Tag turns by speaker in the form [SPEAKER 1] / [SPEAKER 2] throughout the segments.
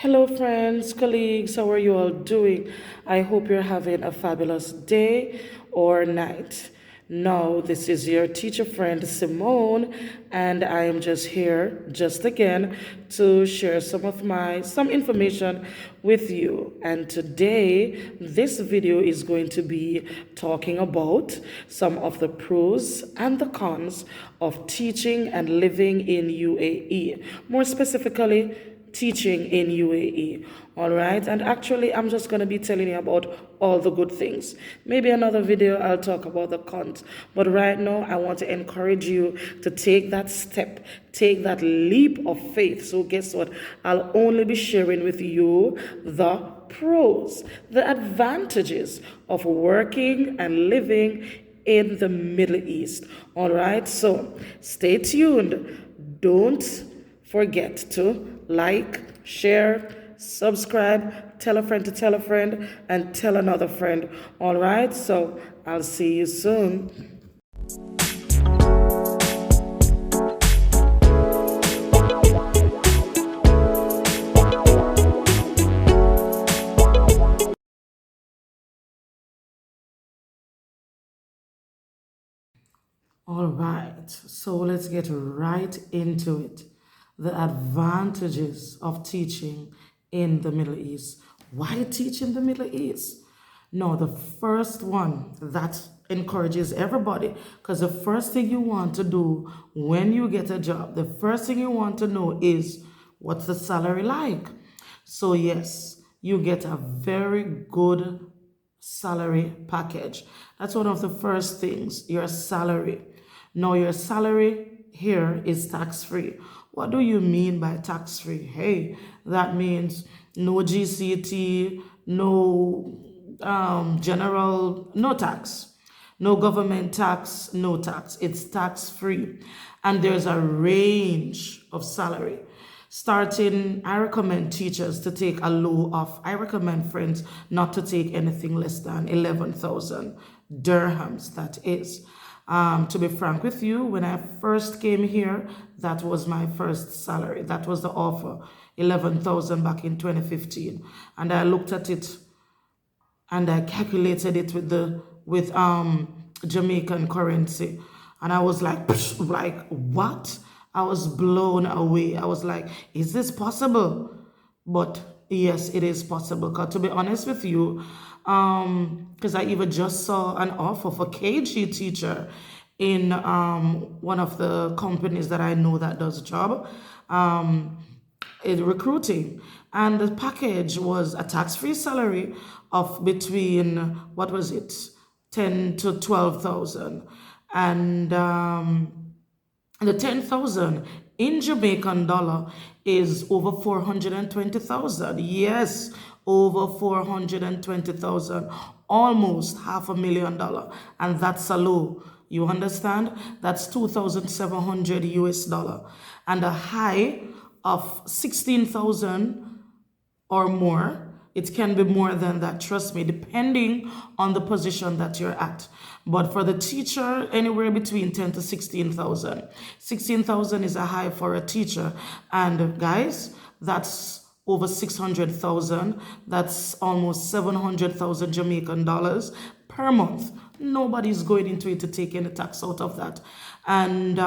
[SPEAKER 1] Hello, friends, colleagues. How are you all doing? I hope you're having a fabulous day or night. Now, this is your teacher friend Simone, and I am just here, just again, to share some information with you. And today, this video is going to be talking about some of the pros and the cons of teaching and living in UAE. More specifically, teaching in UAE. All right. And actually, I'm just going to be telling you about all the good things. Maybe another video I'll talk about the cons. But right now, I want to encourage you to take that step, take that leap of faith. So, guess what? I'll only be sharing with you the pros, the advantages of working and living in the Middle East. All right. So, stay tuned. Don't forget to like, share, subscribe, tell a friend to tell a friend, and tell another friend. All right, so I'll see you soon. All right, so let's get right into it. The advantages of teaching in the Middle East. Why teach in the Middle East? No, the first one that encourages everybody, because the first thing you want to do when you get a job, the first thing you want to know is what's the salary like? So, yes, you get a very good salary package. That's one of the first things, your salary. Now, your salary here is tax-free. What do you mean by tax-free? Hey, that means no GCT, no no tax, no government tax, no tax. It's tax-free. And there's a range of salary. Starting, I recommend teachers to take a low of, I recommend friends not to take anything less than 11,000 dirhams, that is. To be frank with you, when I first came here, that was my first salary. That was the offer, 11,000 back in 2015. And I looked at it and I calculated it with Jamaican currency. And I was like, like, what? I was blown away. I was like, is this possible? But yes, it is possible. Because to be honest with you, because I even just saw an offer for KG teacher in one of the companies that I know that does job in recruiting, and the package was a tax-free salary of between, what was it, 10 to 12,000, and the 10,000 in Jamaican dollar is over 420,000. Yes, over 420,000, almost $500,000. And that's a low. You understand? That's 2,700 US dollar. And a high of 16,000 or more. It can be more than that, trust me, depending on the position that you're at. But for the teacher, anywhere between 10 to 16,000. 16,000 is a high for a teacher. And guys, that's over 600,000. That's almost 700,000 Jamaican dollars per month. Nobody's going into it to take any tax out of that. And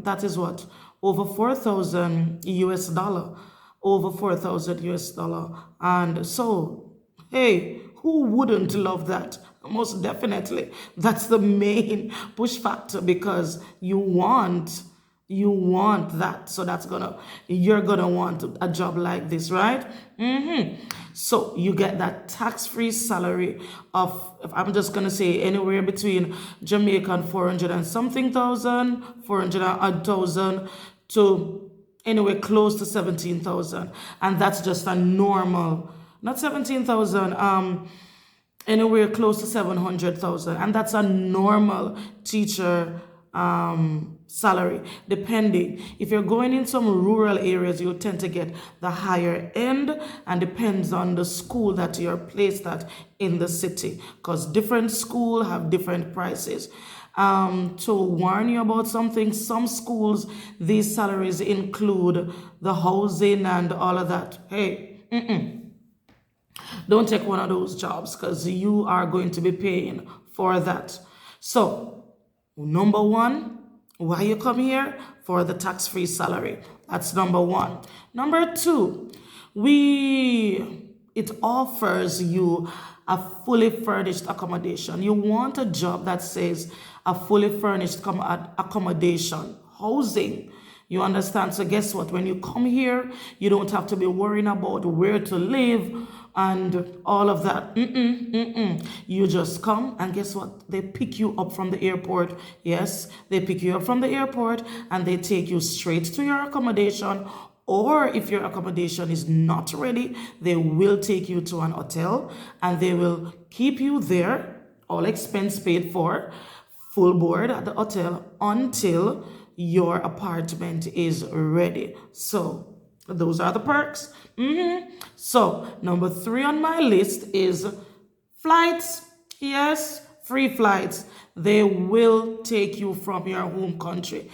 [SPEAKER 1] that is what? Over 4,000 US dollar. Over 4,000 US dollar. And so, hey, who wouldn't love that? Most definitely. That's the main push factor, because you want that. So you're gonna want a job like this, right? So you get that tax-free salary of, if I'm just gonna say, anywhere between Jamaican 400 and something thousand, 400 and 1,000 to anywhere close to 17,000. And that's just a normal, not 17,000, anywhere close to 700,000. And that's a normal teacher salary, depending. If you're going in some rural areas, you'll tend to get the higher end, and depends on the school that you're placed at in the city, because different schools have different prices. To warn you about something, some schools, these salaries include the housing and all of that. Hey, Don't take one of those jobs because you are going to be paying for that. So, number one, why you come here? For the tax-free salary. That's number one. Number two, it offers you a fully furnished accommodation. You want a job that says a fully furnished accommodation, housing. You understand? So guess what? When you come here, you don't have to be worrying about where to live and all of that. You just come and guess what? They pick you up from the airport. Yes, they pick you up from the airport and they take you straight to your accommodation. Or if your accommodation is not ready, they will take you to an hotel and they will keep you there, all expense paid for, full board at the hotel until your apartment is ready. So those are the perks. So number three on my list is flights. Yes, free flights. They will take you from your home country.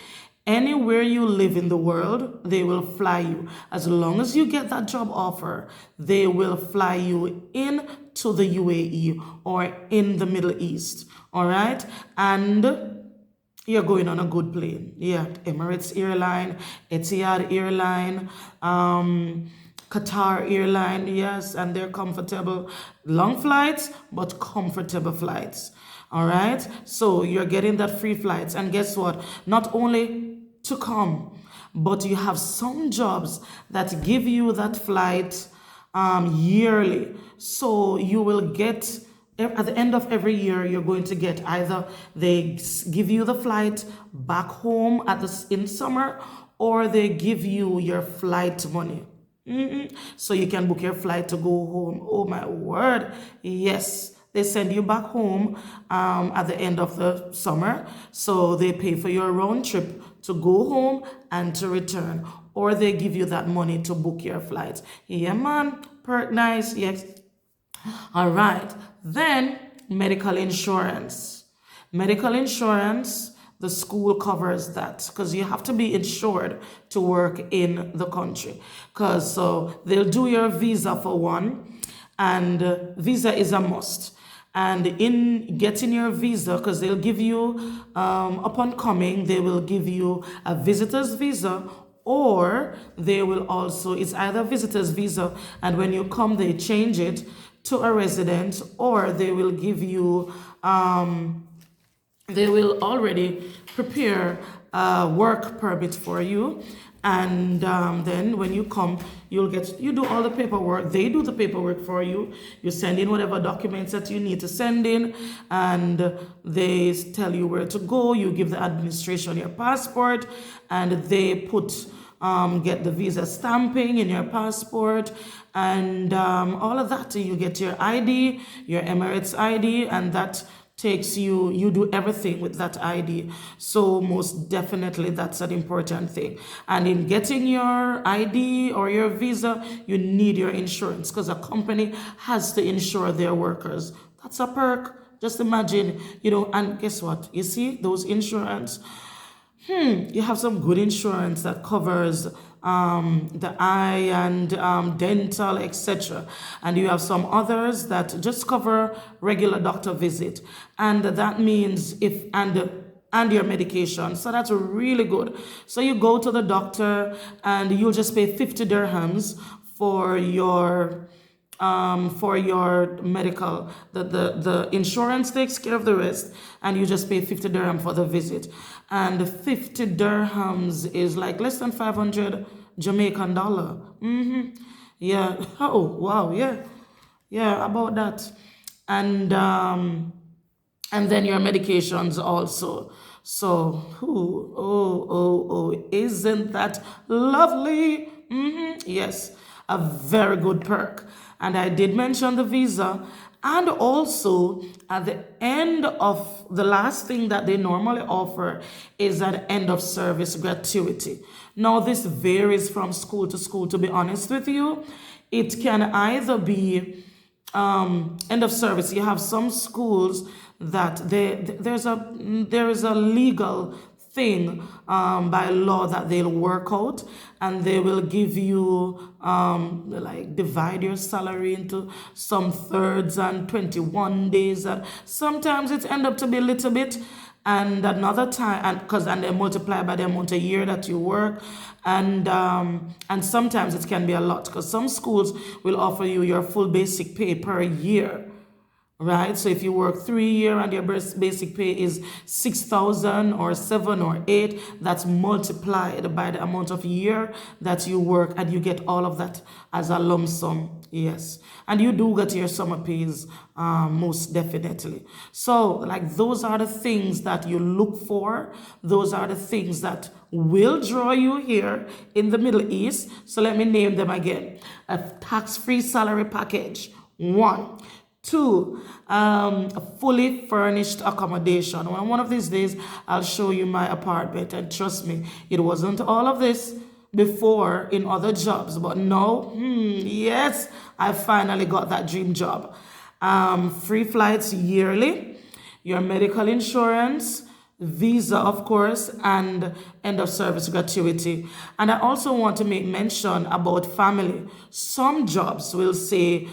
[SPEAKER 1] Anywhere you live in the world, they will fly you. As long as you get that job offer, they will fly you in to the UAE or in the Middle East. All right? And you're going on a good plane. Yeah, Emirates Airline, Etihad Airline, Qatar Airline, yes, and they're comfortable. Long flights, but comfortable flights. All right? So you're getting that free flights. And guess what? Not only to come, but you have some jobs that give you that flight yearly. So you will get, at the end of every year, you're going to get either they give you the flight back home in summer, or they give you your flight money. So you can book your flight to go home. Oh my word. Yes. They send you back home at the end of the summer. So they pay for your round trip to go home and to return. Or they give you that money to book your flights. Yeah, man. Perk nice. Yes. All right. Then medical insurance. Medical insurance, the school covers that because you have to be insured to work in the country. Because so they'll do your visa for one, and visa is a must. And in getting your visa, because they'll give you, upon coming, they will give you a visitor's visa, or they will also, it's either visitor's visa, and when you come, they change it to a resident, or they will give you, they will already prepare a work permit for you. And then when you come, you do all the paperwork. They do the paperwork for you. You send in whatever documents that you need to send in, and they tell you where to go. You give the administration your passport, and they get the visa stamping in your passport, and all of that. You get your ID, your Emirates ID, and that takes you do everything with that ID. So most definitely that's an important thing. And in getting your ID or your visa, you need your insurance because a company has to insure their workers. That's a perk. Just imagine, and guess what? You see those insurance, you have some good insurance that covers the eye and dental, etc. And you have some others that just cover regular doctor visit. And that means and your medication. So that's really good. So you go to the doctor and you'll just pay 50 dirhams for your medical. The insurance takes care of the rest, and you just pay 50 dirham for the visit. And 50 dirhams is like less than 500 Jamaican dollar. Yeah. Oh wow. Yeah, about that. And then your medications also. So isn't that lovely? Yes, a very good perk. And I did mention the visa. And also, at the end of the last thing that they normally offer is an end of service gratuity. Now, this varies from school to school, to be honest with you. It can either be end of service. You have some schools that there is a legal thing by law that they'll work out, and they will give you like divide your salary into some thirds and 21 days, and sometimes it end up to be a little bit, and another time, and they multiply by the amount of year that you work, and sometimes it can be a lot, because some schools will offer you your full basic pay per year, right? So if you work 3 years and your basic pay is 6,000 or 7 or 8, that's multiplied by the amount of year that you work, and you get all of that as a lump sum. Yes, and you do get your summer pays, most definitely. So like those are the things that you look for. Those are the things that will draw you here in the Middle East. So let me name them again. A tax-free salary package, 1. 2, a fully furnished accommodation. One of these days, I'll show you my apartment, and trust me, it wasn't all of this before in other jobs, but no, yes, I finally got that dream job. Free flights yearly, your medical insurance, visa, of course, and end of service gratuity. And I also want to make mention about family. Some jobs will say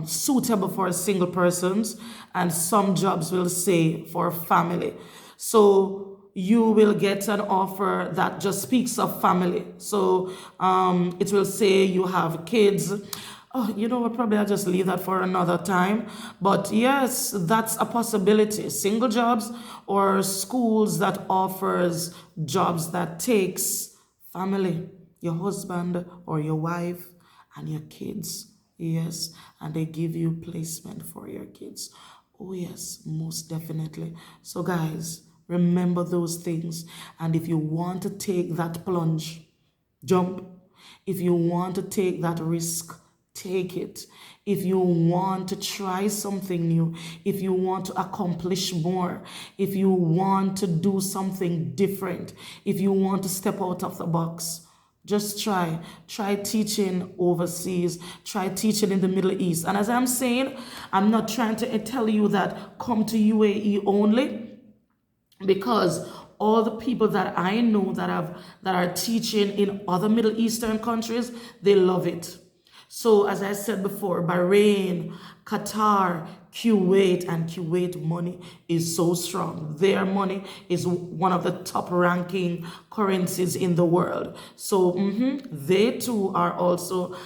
[SPEAKER 1] suitable for single persons, and some jobs will say for family. So you will get an offer that just speaks of family. So it will say you have kids. Oh, you know what? Probably I'll just leave that for another time. But yes, that's a possibility. Single jobs or schools that offers jobs that takes family, your husband or your wife and your kids. Yes, and they give you placement for your kids. Oh yes, most definitely. So guys, remember those things. And if you want to take that plunge, jump. If you want to take that risk, take it. If you want to try something new, if you want to accomplish more, if you want to do something different, if you want to step out of the box, just try teaching overseas, try teaching in the Middle East. And as I'm saying, I'm not trying to tell you that come to UAE only, because all the people that I know that are teaching in other Middle Eastern countries, they love it. So as I said before, Bahrain, Qatar, Kuwait, and Kuwait money is so strong. Their money is one of the top ranking currencies in the world. So they too are also,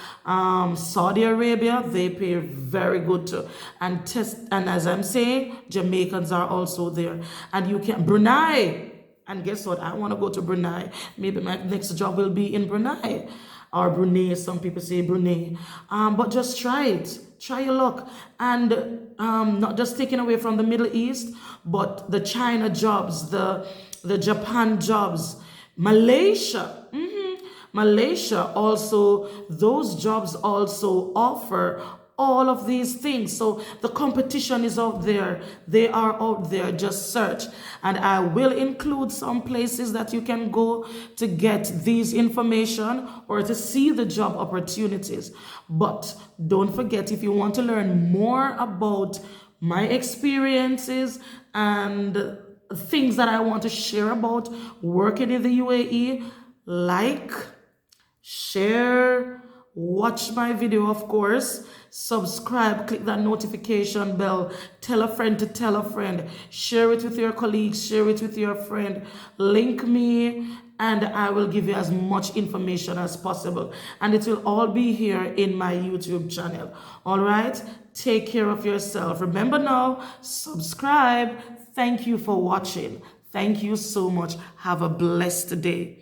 [SPEAKER 1] Saudi Arabia, they pay very good too. And as I'm saying, Jamaicans are also there. And you can, Brunei, and guess what? I want to go to Brunei. Maybe my next job will be in Brunei. Or Brunei, some people say Brunei. But just try it. Try your luck. And not just taking away from the Middle East, but the China jobs, the Japan jobs, Malaysia. Malaysia also, those jobs also offer all of these things. So the competition is out there. They are out there. Just search. And I will include some places that you can go to get these information or to see the job opportunities. But don't forget, if you want to learn more about my experiences and things that I want to share about working in the UAE, like, share, watch my video, of course, subscribe, click that notification bell, tell a friend to tell a friend, share it with your colleagues, share it with your friend, link me, and I will give you as much information as possible. And it will all be here in my YouTube channel. All right? Take care of yourself. Remember now, subscribe. Thank you for watching. Thank you so much. Have a blessed day.